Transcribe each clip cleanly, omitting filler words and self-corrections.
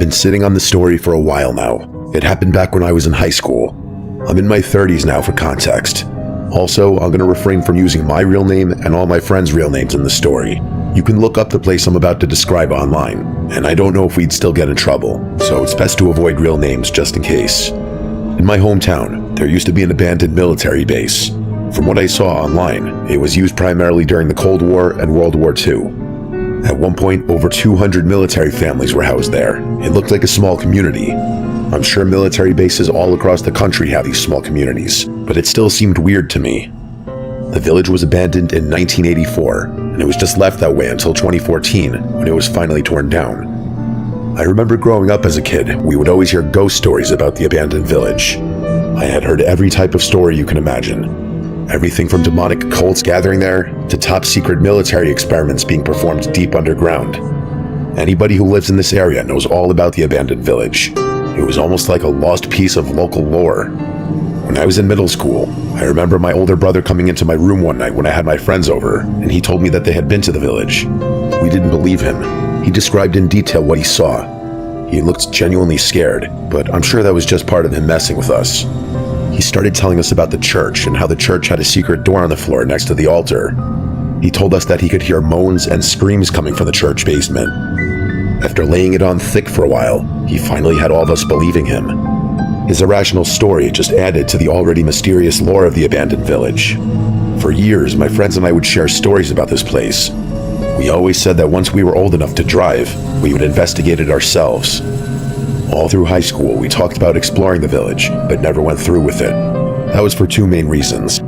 been sitting on this story for a while now. It happened back when I was in high school. I'm in my 30s now for context. Also, I'm going to refrain from using my real name and all my friends' real names in the story. You can look up the place I'm about to describe online, and I don't know if we'd still get in trouble, so it's best to avoid real names just in case. In my hometown, there used to be an abandoned military base. From what I saw online, it was used primarily during the Cold War and World War II. At one point, over 200 military families were housed there. It looked like a small community. I'm sure military bases all across the country have these small communities, but it still seemed weird to me. The village was abandoned in 1984, and it was just left that way until 2014, when it was finally torn down. I remember growing up as a kid, we would always hear ghost stories about the abandoned village. I had heard every type of story you can imagine. Everything from demonic cults gathering there to top secret military experiments being performed deep underground. Anybody who lives in this area knows all about the abandoned village. It was almost like a lost piece of local lore. When I was in middle school, I remember my older brother coming into my room one night when I had my friends over, and he told me that they had been to the village. We didn't believe him. He described in detail what he saw. He looked genuinely scared, but I'm sure that was just part of him messing with us. He started telling us about the church and how the church had a secret door on the floor next to the altar. He told us that he could hear moans and screams coming from the church basement. After laying it on thick for a while, he finally had all of us believing him. His irrational story just added to the already mysterious lore of the abandoned village. For years, my friends and I would share stories about this place. We always said that once we were old enough to drive, we would investigate it ourselves. All through high school, we talked about exploring the village, but never went through with it. That was for two main reasons.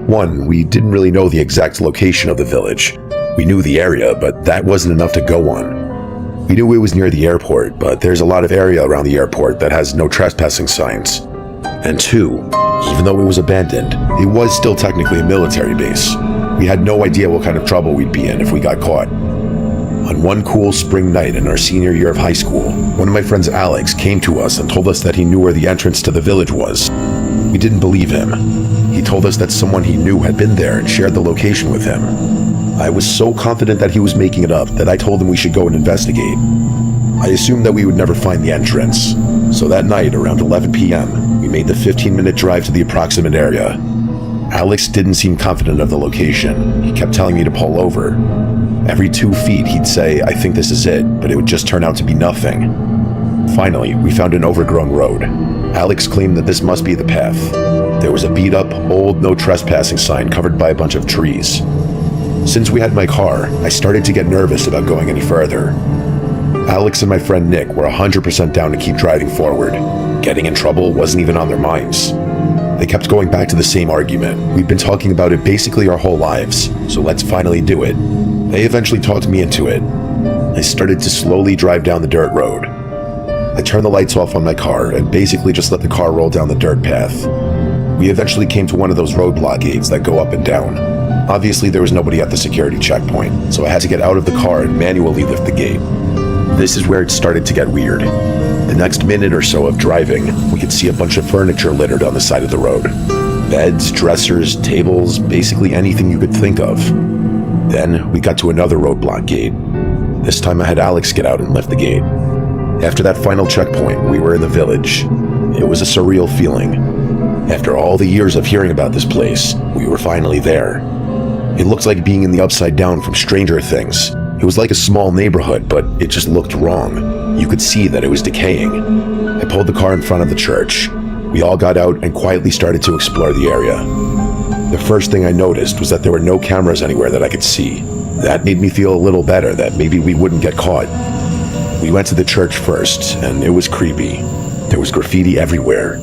One, we didn't really know the exact location of the village. We knew the area, but that wasn't enough to go on. We knew it was near the airport, but there's a lot of area around the airport that has no trespassing signs. And two, even though it was abandoned, it was still technically a military base. We had no idea what kind of trouble we'd be in if we got caught. On one cool spring night in our senior year of high school, one of my friends, Alex, came to us and told us that he knew where the entrance to the village was. We didn't believe him. He told us that someone he knew had been there and shared the location with him. I was so confident that he was making it up that I told him we should go and investigate. I assumed that we would never find the entrance. So that night, around 11 p.m., we made the 15-minute drive to the approximate area. Alex didn't seem confident of the location. He kept telling me to pull over. Every 2 feet, he'd say, "I think this is it," but it would just turn out to be nothing. Finally, we found an overgrown road. Alex claimed that this must be the path. There was a beat-up, old no trespassing sign covered by a bunch of trees. Since we had my car, I started to get nervous about going any further. Alex and my friend Nick were 100% down to keep driving forward. Getting in trouble wasn't even on their minds. They kept going back to the same argument. We'd been talking about it basically our whole lives, so let's finally do it. They eventually talked me into it. I started to slowly drive down the dirt road. I turned the lights off on my car and basically just let the car roll down the dirt path. We eventually came to one of those roadblock gates that go up and down. Obviously, there was nobody at the security checkpoint, so I had to get out of the car and manually lift the gate. This is where it started to get weird. The next minute or so of driving, we could see a bunch of furniture littered on the side of the road. Beds, dressers, tables, basically anything you could think of. Then we got to another roadblock gate. This time I had Alex get out and lift the gate. After that final checkpoint, we were in the village. It was a surreal feeling. After all the years of hearing about this place, we were finally there. It looked like being in the Upside Down from Stranger Things. It was like a small neighborhood, but it just looked wrong. You could see that it was decaying. I pulled the car in front of the church. We all got out and quietly started to explore the area. The first thing I noticed was that there were no cameras anywhere that I could see. That made me feel a little better that maybe we wouldn't get caught. We went to the church first, and it was creepy. There was graffiti everywhere.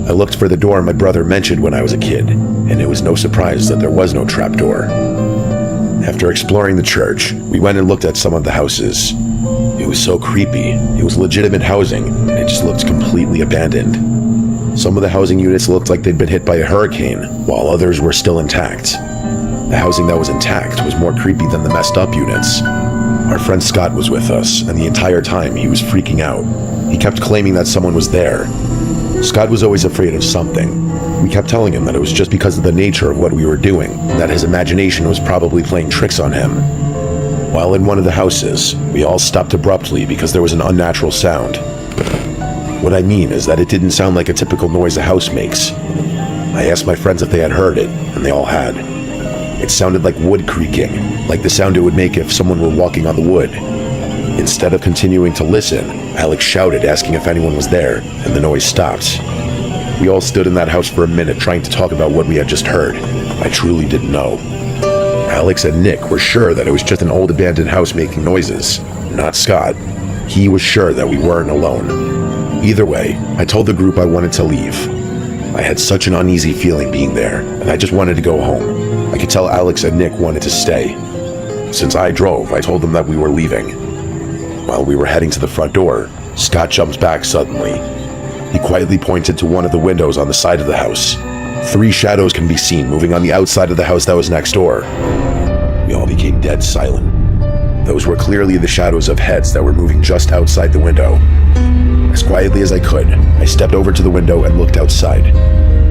I looked for the door my brother mentioned when I was a kid, and it was no surprise that there was no trapdoor. After exploring the church, we went and looked at some of the houses. It was so creepy. It was legitimate housing, and it just looked completely abandoned. Some of the housing units looked like they'd been hit by a hurricane, while others were still intact. The housing that was intact was more creepy than the messed up units. Our friend Scott was with us, and the entire time he was freaking out. He kept claiming that someone was there. Scott was always afraid of something. We kept telling him that it was just because of the nature of what we were doing, that his imagination was probably playing tricks on him. While in one of the houses, we all stopped abruptly because there was an unnatural sound. What I mean is that it didn't sound like a typical noise a house makes. I asked my friends if they had heard it, and they all had. It sounded like wood creaking, like the sound it would make if someone were walking on the wood. Instead of continuing to listen, Alex shouted, asking if anyone was there, and the noise stopped. We all stood in that house for a minute trying to talk about what we had just heard. I truly didn't know. Alex and Nick were sure that it was just an old abandoned house making noises, not Scott. He was sure that we weren't alone. Either way, I told the group I wanted to leave. I had such an uneasy feeling being there, and I just wanted to go home. I could tell Alex and Nick wanted to stay. Since I drove, I told them that we were leaving. While we were heading to the front door, Scott jumped back suddenly. He quietly pointed to one of the windows on the side of the house. 3 shadows can be seen moving on the outside of the house that was next door. We all became dead silent. Those were clearly the shadows of heads that were moving just outside the window. As quietly as I could, I stepped over to the window and looked outside.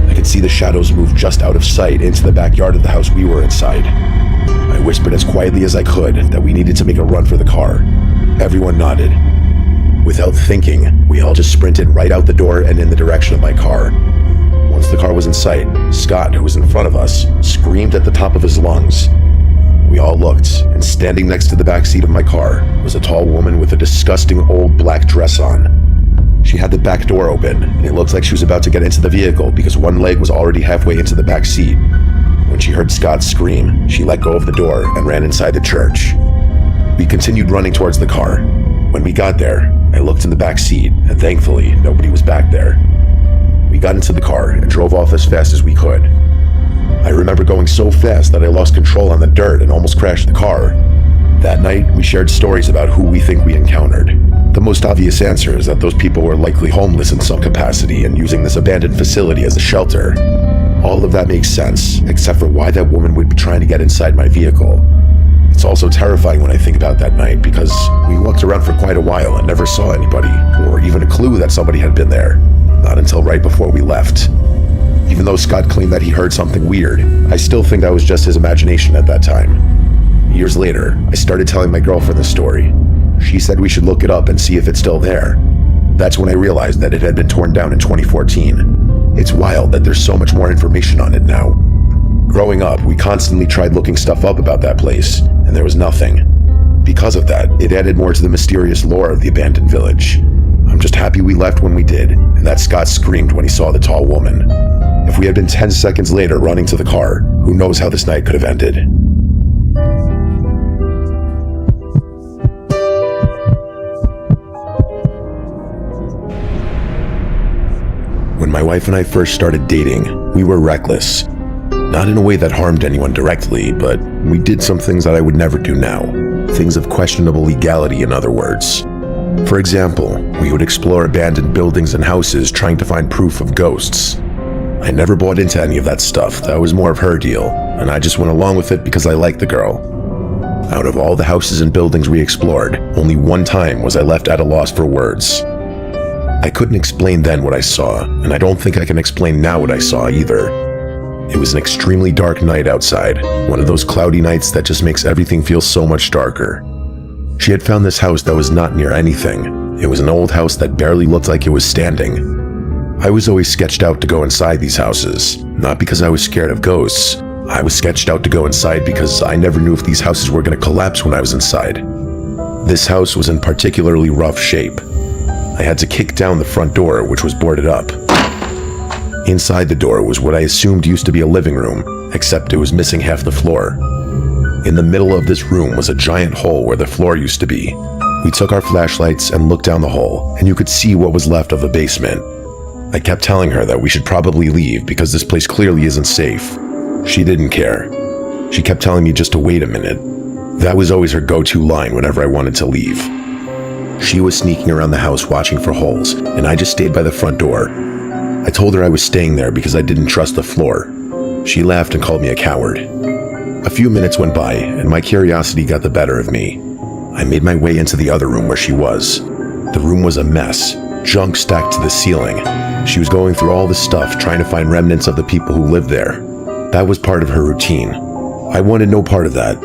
I could see the shadows move just out of sight into the backyard of the house we were inside. I whispered as quietly as I could that we needed to make a run for the car. Everyone nodded. Without thinking, we all just sprinted right out the door and in the direction of my car. Once the car was in sight, Scott, who was in front of us, screamed at the top of his lungs. We all looked, and standing next to the back seat of my car was a tall woman with a disgusting old black dress on. She had the back door open, and it looked like she was about to get into the vehicle because one leg was already halfway into the back seat. When she heard Scott scream, she let go of the door and ran inside the church. We continued running towards the car. When we got there, I looked in the back seat, and thankfully, nobody was back there. We got into the car and drove off as fast as we could. I remember going so fast that I lost control on the dirt and almost crashed the car. That night, we shared stories about who we think we encountered. The most obvious answer is that those people were likely homeless in some capacity and using this abandoned facility as a shelter. All of that makes sense, except for why that woman would be trying to get inside my vehicle. It's also terrifying when I think about that night because we walked around for quite a while and never saw anybody, or even a clue that somebody had been there. Not until right before we left. Even though Scott claimed that he heard something weird, I still think that was just his imagination at that time. Years later, I started telling my girlfriend the story. She said we should look it up and see if it's still there. That's when I realized that it had been torn down in 2014. It's wild that there's so much more information on it now. Growing up, we constantly tried looking stuff up about that place, and there was nothing. Because of that, it added more to the mysterious lore of the abandoned village. I'm just happy we left when we did, and that Scott screamed when he saw the tall woman. If we had been 10 seconds later running to the car, who knows how this night could have ended. When my wife and I first started dating, we were reckless. Not in a way that harmed anyone directly, but we did some things that I would never do now. Things of questionable legality, in other words. For example, we would explore abandoned buildings and houses trying to find proof of ghosts. I never bought into any of that stuff. That was more of her deal, and I just went along with it because I liked the girl. Out of all the houses and buildings we explored, only one time was I left at a loss for words. I couldn't explain then what I saw, and I don't think I can explain now what I saw either. It was an extremely dark night outside, one of those cloudy nights that just makes everything feel so much darker. She had found this house that was not near anything. It was an old house that barely looked like it was standing. I was always sketched out to go inside these houses, not because I was scared of ghosts. I was sketched out to go inside because I never knew if these houses were going to collapse when I was inside. This house was in particularly rough shape. I had to kick down the front door, which was boarded up. Inside the door was what I assumed used to be a living room, except it was missing half the floor. In the middle of this room was a giant hole where the floor used to be. We took our flashlights and looked down the hole, and you could see what was left of the basement. I kept telling her that we should probably leave because this place clearly isn't safe. She didn't care. She kept telling me just to wait a minute. That was always her go-to line whenever I wanted to leave. She was sneaking around the house watching for holes, and I just stayed by the front door. I told her I was staying there because I didn't trust the floor. She laughed and called me a coward. A few minutes went by, and my curiosity got the better of me. I made my way into the other room where she was. The room was a mess, junk stacked to the ceiling. She was going through all the stuff, trying to find remnants of the people who lived there. That was part of her routine. I wanted no part of that.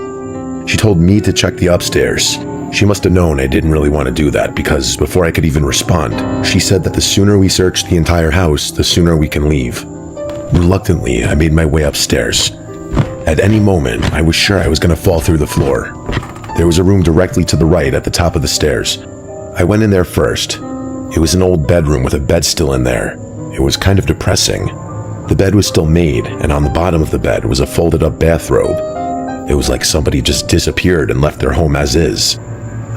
She told me to check the upstairs. She must have known I didn't really want to do that because before I could even respond, she said that the sooner we search the entire house, the sooner we can leave. Reluctantly, I made my way upstairs. At any moment, I was sure I was going to fall through the floor. There was a room directly to the right at the top of the stairs. I went in there first. It was an old bedroom with a bed still in there. It was kind of depressing. The bed was still made, and on the bottom of the bed was a folded up bathrobe. It was like somebody just disappeared and left their home as is.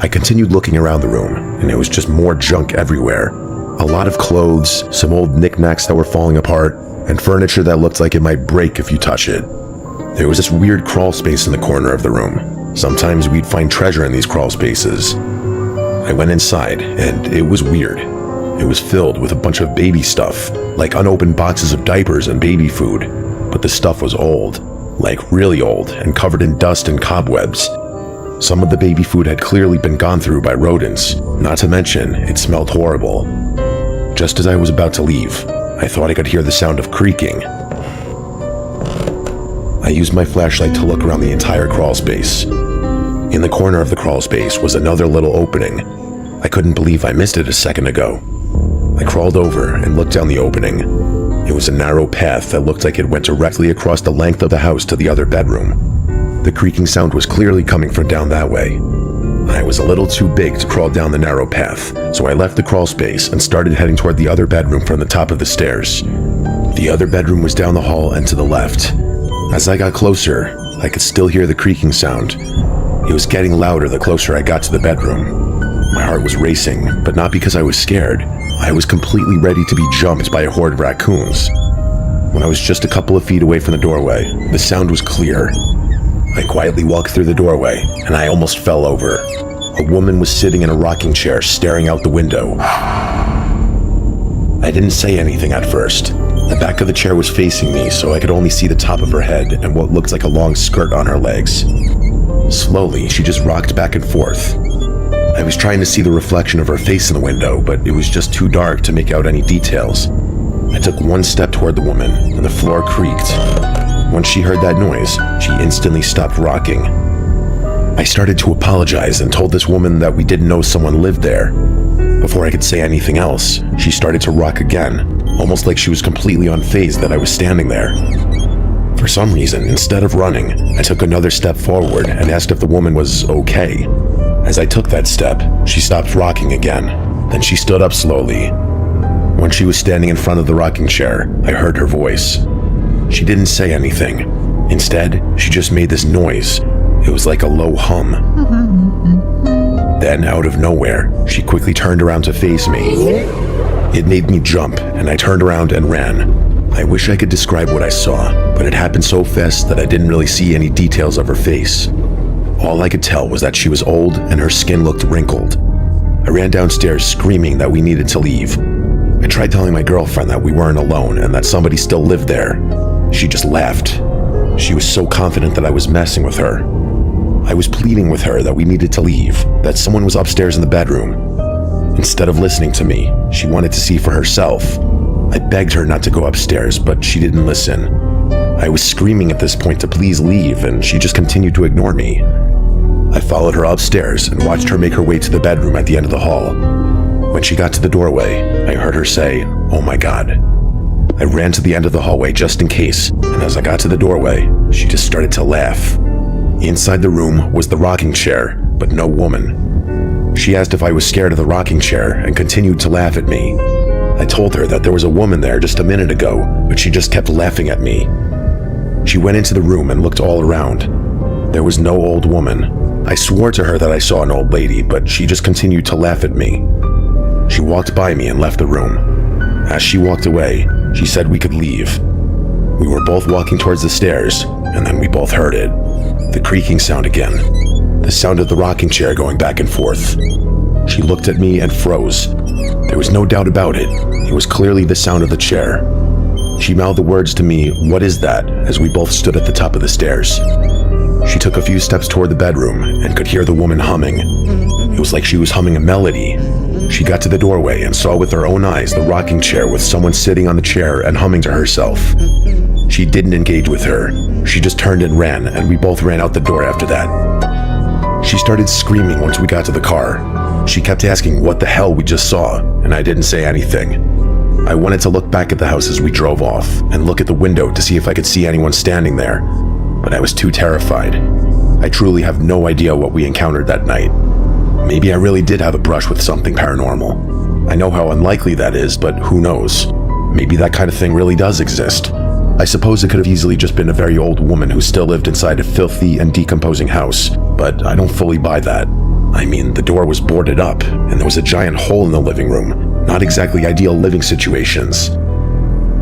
I continued looking around the room, and it was just more junk everywhere. A lot of clothes, some old knickknacks that were falling apart, and furniture that looked like it might break if you touch it. There was this weird crawl space in the corner of the room. Sometimes we'd find treasure in these crawl spaces. I went inside, and it was weird. It was filled with a bunch of baby stuff, like unopened boxes of diapers and baby food. But the stuff was old, like really old, and covered in dust and cobwebs. Some of the baby food had clearly been gone through by rodents, not to mention it smelled horrible. Just as I was about to leave, I thought I could hear the sound of creaking. I used my flashlight to look around the entire crawl space. In the corner of the crawl space was another little opening. I couldn't believe I missed it a second ago. I crawled over and looked down the opening. It was a narrow path that looked like it went directly across the length of the house to the other bedroom. The creaking sound was clearly coming from down that way. I was a little too big to crawl down the narrow path, so I left the crawl space and started heading toward the other bedroom from the top of the stairs. The other bedroom was down the hall and to the left. As I got closer, I could still hear the creaking sound. It was getting louder the closer I got to the bedroom. My heart was racing, but not because I was scared. I was completely ready to be jumped by a horde of raccoons. When I was just a couple of feet away from the doorway, the sound was clear. I quietly walked through the doorway, and I almost fell over. A woman was sitting in a rocking chair, staring out the window. I didn't say anything at first. The back of the chair was facing me, so I could only see the top of her head and what looked like a long skirt on her legs. Slowly, she just rocked back and forth. I was trying to see the reflection of her face in the window, but it was just too dark to make out any details. I took one step toward the woman, and the floor creaked. Once she heard that noise, she instantly stopped rocking. I started to apologize and told this woman that we didn't know someone lived there. Before I could say anything else, she started to rock again, almost like she was completely unfazed that I was standing there. For some reason, instead of running, I took another step forward and asked if the woman was okay. As I took that step, she stopped rocking again. Then she stood up slowly. When she was standing in front of the rocking chair, I heard her voice. She didn't say anything. Instead, she just made this noise. It was like a low hum. Then, out of nowhere, she quickly turned around to face me. It made me jump, and I turned around and ran. I wish I could describe what I saw, but it happened so fast that I didn't really see any details of her face. All I could tell was that she was old and her skin looked wrinkled. I ran downstairs screaming that we needed to leave. I tried telling my girlfriend that we weren't alone and that somebody still lived there. She just laughed. She was so confident that I was messing with her. I was pleading with her that we needed to leave, that someone was upstairs in the bedroom. Instead of listening to me, she wanted to see for herself. I begged her not to go upstairs, but she didn't listen. I was screaming at this point to please leave, and she just continued to ignore me. I followed her upstairs and watched her make her way to the bedroom at the end of the hall. When she got to the doorway, I heard her say, "Oh my God." I ran to the end of the hallway just in case, and as I got to the doorway, she just started to laugh. Inside the room was the rocking chair, but no woman. She asked if I was scared of the rocking chair and continued to laugh at me. I told her that there was a woman there just a minute ago, but she just kept laughing at me. She went into the room and looked all around. There was no old woman. I swore to her that I saw an old lady, but she just continued to laugh at me. She walked by me and left the room. As she walked away, she said we could leave. We were both walking towards the stairs, and then we both heard it. The creaking sound again. The sound of the rocking chair going back and forth. She looked at me and froze. There was no doubt about it. It was clearly the sound of the chair. She mouthed the words to me, "What is that?" as we both stood at the top of the stairs. She took a few steps toward the bedroom and could hear the woman humming. It was like she was humming a melody. She got to the doorway and saw with her own eyes the rocking chair with someone sitting on the chair and humming to herself. She didn't engage with her. She just turned and ran, and we both ran out the door after that. She started screaming once we got to the car. She kept asking what the hell we just saw, and I didn't say anything. I wanted to look back at the house as we drove off and look at the window to see if I could see anyone standing there, but I was too terrified. I truly have no idea what we encountered that night. Maybe I really did have a brush with something paranormal. I know how unlikely that is, but who knows? Maybe that kind of thing really does exist. I suppose it could have easily just been a very old woman who still lived inside a filthy and decomposing house, but I don't fully buy that. I mean, the door was boarded up, and there was a giant hole in the living room. Not exactly ideal living situations.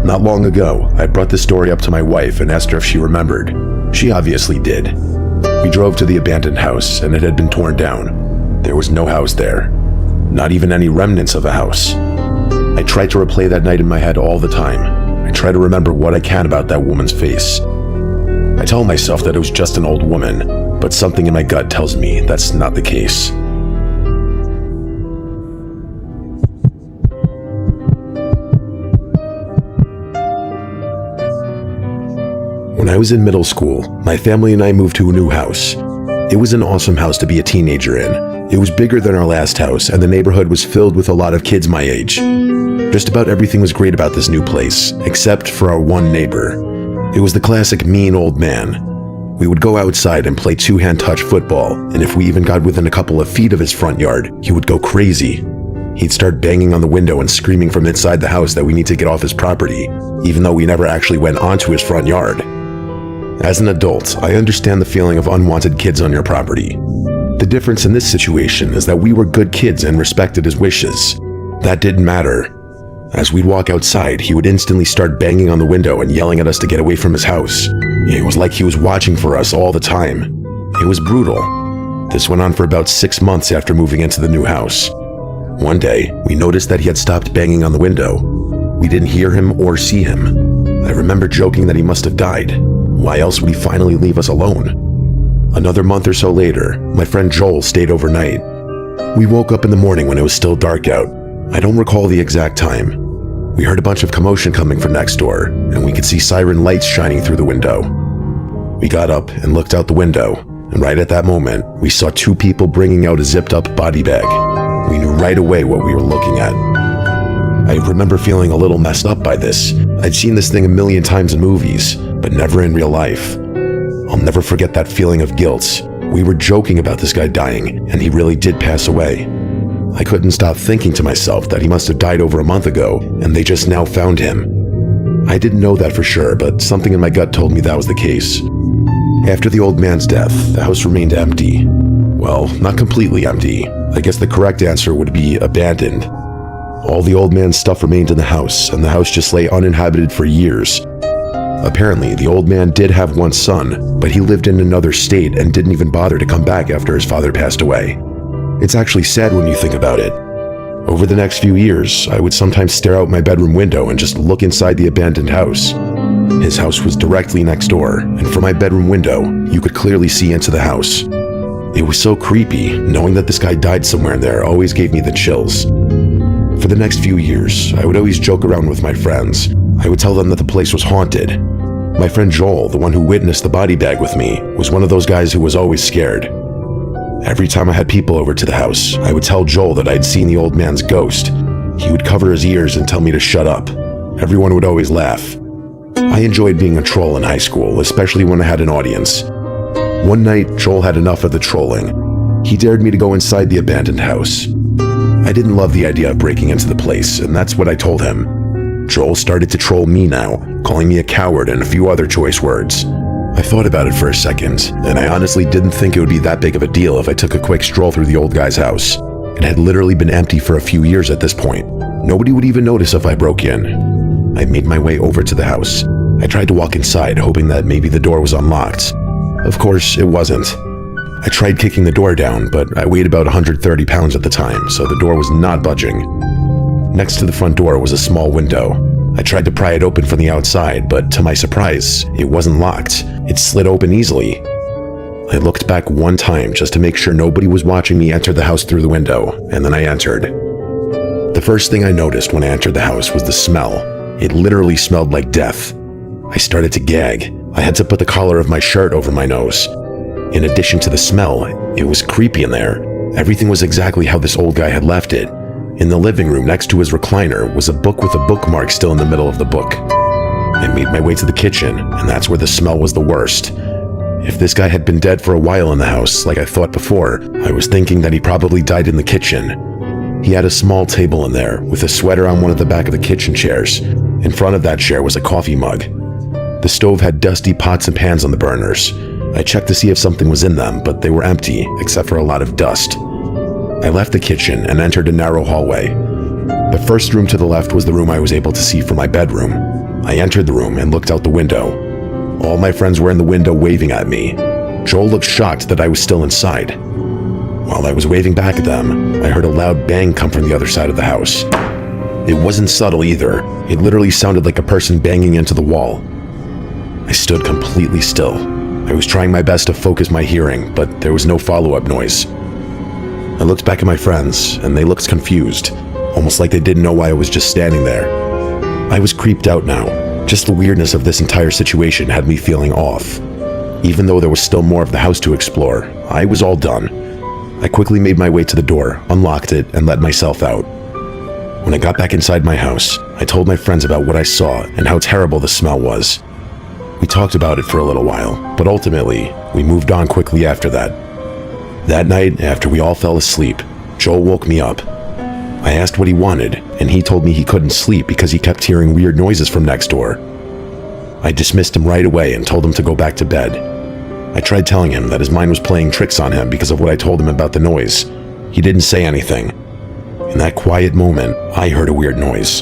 Not long ago, I brought this story up to my wife and asked her if she remembered. She obviously did. We drove to the abandoned house, and it had been torn down. There was no house there. Not even any remnants of a house. I tried to replay that night in my head all the time. I try to remember what I can about that woman's face. I tell myself that it was just an old woman, but something in my gut tells me that's not the case. When I was in middle school, my family and I moved to a new house. It was an awesome house to be a teenager in. It was bigger than our last house, and the neighborhood was filled with a lot of kids my age. Just about everything was great about this new place, except for our one neighbor. It was the classic mean old man. We would go outside and play two-hand touch football, and if we even got within a couple of feet of his front yard, he would go crazy. He'd start banging on the window and screaming from inside the house that we need to get off his property, even though we never actually went onto his front yard. As an adult, I understand the feeling of unwanted kids on your property. The difference in this situation is that we were good kids and respected his wishes. That didn't matter. As we'd walk outside, he would instantly start banging on the window and yelling at us to get away from his house. It was like he was watching for us all the time. It was brutal. This went on for about 6 months after moving into the new house. One day, we noticed that he had stopped banging on the window. We didn't hear him or see him. I remember joking that he must have died. Why else would he finally leave us alone? Another month or so later, my friend Joel stayed overnight. We woke up in the morning when it was still dark out. I don't recall the exact time. We heard a bunch of commotion coming from next door, and we could see siren lights shining through the window. We got up and looked out the window, and right at that moment, we saw 2 people bringing out a zipped-up body bag. We knew right away what we were looking at. I remember feeling a little messed up by this. I'd seen this thing a million times in movies, but never in real life. I'll never forget that feeling of guilt. We were joking about this guy dying, and he really did pass away. I couldn't stop thinking to myself that he must have died over a month ago, and they just now found him. I didn't know that for sure, but something in my gut told me that was the case. After the old man's death, the house remained empty. Well, not completely empty. I guess the correct answer would be abandoned. All the old man's stuff remained in the house, and the house just lay uninhabited for years. Apparently, the old man did have one son, but he lived in another state and didn't even bother to come back after his father passed away. It's actually sad when you think about it. Over the next few years, I would sometimes stare out my bedroom window and just look inside the abandoned house. His house was directly next door, and from my bedroom window, you could clearly see into the house. It was so creepy, knowing that this guy died somewhere in there always gave me the chills. For the next few years, I would always joke around with my friends. I would tell them that the place was haunted. My friend Joel, the one who witnessed the body bag with me, was one of those guys who was always scared. Every time I had people over to the house, I would tell Joel that I'd seen the old man's ghost. He would cover his ears and tell me to shut up. Everyone would always laugh. I enjoyed being a troll in high school, especially when I had an audience. One night, Joel had enough of the trolling. He dared me to go inside the abandoned house. I didn't love the idea of breaking into the place, and that's what I told him. Joel started to troll me now, calling me a coward and a few other choice words. I thought about it for a second, and I honestly didn't think it would be that big of a deal if I took a quick stroll through the old guy's house. It had literally been empty for a few years at this point. Nobody would even notice if I broke in. I made my way over to the house. I tried to walk inside, hoping that maybe the door was unlocked. Of course, it wasn't. I tried kicking the door down, but I weighed about 130 pounds at the time, so the door was not budging. Next to the front door was a small window. I tried to pry it open from the outside, but to my surprise, it wasn't locked. It slid open easily. I looked back one time just to make sure nobody was watching me enter the house through the window, and then I entered. The first thing I noticed when I entered the house was the smell. It literally smelled like death. I started to gag. I had to put the collar of my shirt over my nose. In addition to the smell, It was creepy in there. Everything was exactly how this old guy had left it. In the living room next to his recliner was a book with a bookmark still in the middle of the book. I made my way to the kitchen, and that's where the smell was the worst. If this guy had been dead for a while in the house, like I thought before, I was thinking that he probably died in the kitchen. He had a small table in there, with a sweater on one of the back of the kitchen chairs. In front of that chair was a coffee mug. The stove had dusty pots and pans on the burners. I checked to see if something was in them, but they were empty, except for a lot of dust. I left the kitchen and entered a narrow hallway. The first room to the left was the room I was able to see from my bedroom. I entered the room and looked out the window. All my friends were in the window waving at me. Joel looked shocked that I was still inside. While I was waving back at them, I heard a loud bang come from the other side of the house. It wasn't subtle either. It literally sounded like a person banging into the wall. I stood completely still. I was trying my best to focus my hearing, but there was no follow-up noise. I looked back at my friends, and they looked confused, almost like they didn't know why I was just standing there. I was creeped out now. Just the weirdness of this entire situation had me feeling off. Even though there was still more of the house to explore, I was all done. I quickly made my way to the door, unlocked it, and let myself out. When I got back inside my house, I told my friends about what I saw and how terrible the smell was. We talked about it for a little while, but ultimately, we moved on quickly after that. That night, after we all fell asleep, Joel woke me up. I asked what he wanted, and he told me he couldn't sleep because he kept hearing weird noises from next door. I dismissed him right away and told him to go back to bed. I tried telling him that his mind was playing tricks on him because of what I told him about the noise. He didn't say anything. In that quiet moment, I heard a weird noise.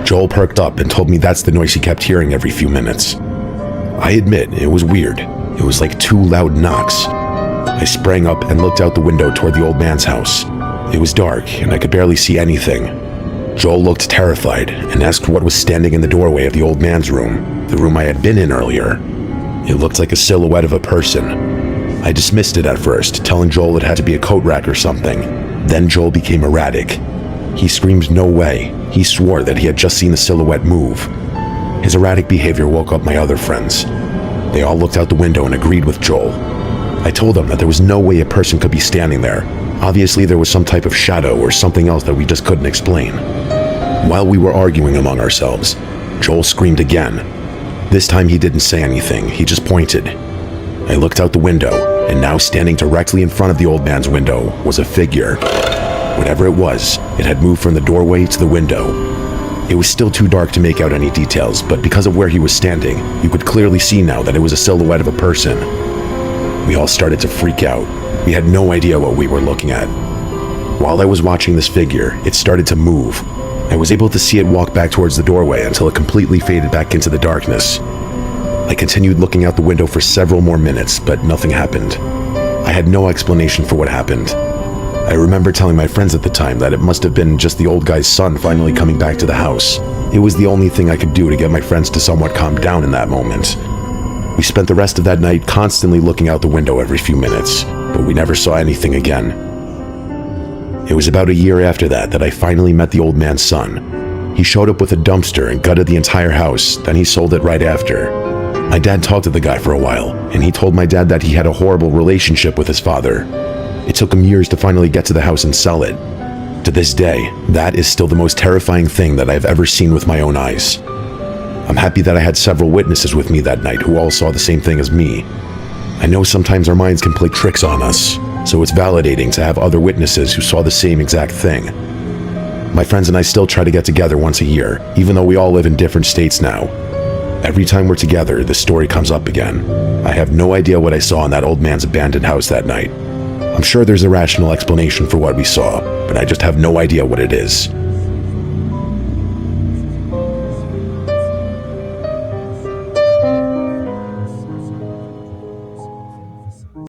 Joel perked up and told me that's the noise he kept hearing every few minutes. I admit, it was weird. It was like 2 loud knocks. I sprang up and looked out the window toward the old man's house. It was dark, and I could barely see anything. Joel looked terrified and asked what was standing in the doorway of the old man's room, the room I had been in earlier. It looked like a silhouette of a person. I dismissed it at first, telling Joel it had to be a coat rack or something. Then Joel became erratic. He screamed no way. He swore that he had just seen the silhouette move. His erratic behavior woke up my other friends. They all looked out the window and agreed with Joel. I told them that there was no way a person could be standing there. Obviously, there was some type of shadow or something else that we just couldn't explain. While we were arguing among ourselves, Joel screamed again. This time he didn't say anything, he just pointed. I looked out the window, and now standing directly in front of the old man's window was a figure. Whatever it was, it had moved from the doorway to the window. It was still too dark to make out any details, but because of where he was standing, you could clearly see now that it was a silhouette of a person. We all started to freak out. We had no idea what we were looking at. While I was watching this figure, it started to move. I was able to see it walk back towards the doorway until it completely faded back into the darkness. I continued looking out the window for several more minutes, but nothing happened. I had no explanation for what happened. I remember telling my friends at the time that it must have been just the old guy's son finally coming back to the house. It was the only thing I could do to get my friends to somewhat calm down in that moment. We spent the rest of that night constantly looking out the window every few minutes, but we never saw anything again. It was about a year after that I finally met the old man's son. He showed up with a dumpster and gutted the entire house, then he sold it right after. My dad talked to the guy for a while, and he told my dad that he had a horrible relationship with his father. It took him years to finally get to the house and sell it. To this day, that is still the most terrifying thing that I've ever seen with my own eyes. I'm happy that I had several witnesses with me that night who all saw the same thing as me. I know sometimes our minds can play tricks on us, so it's validating to have other witnesses who saw the same exact thing. My friends and I still try to get together once a year, even though we all live in different states now. Every time we're together, this story comes up again. I have no idea what I saw in that old man's abandoned house that night. I'm sure there's a rational explanation for what we saw, but I just have no idea what it is.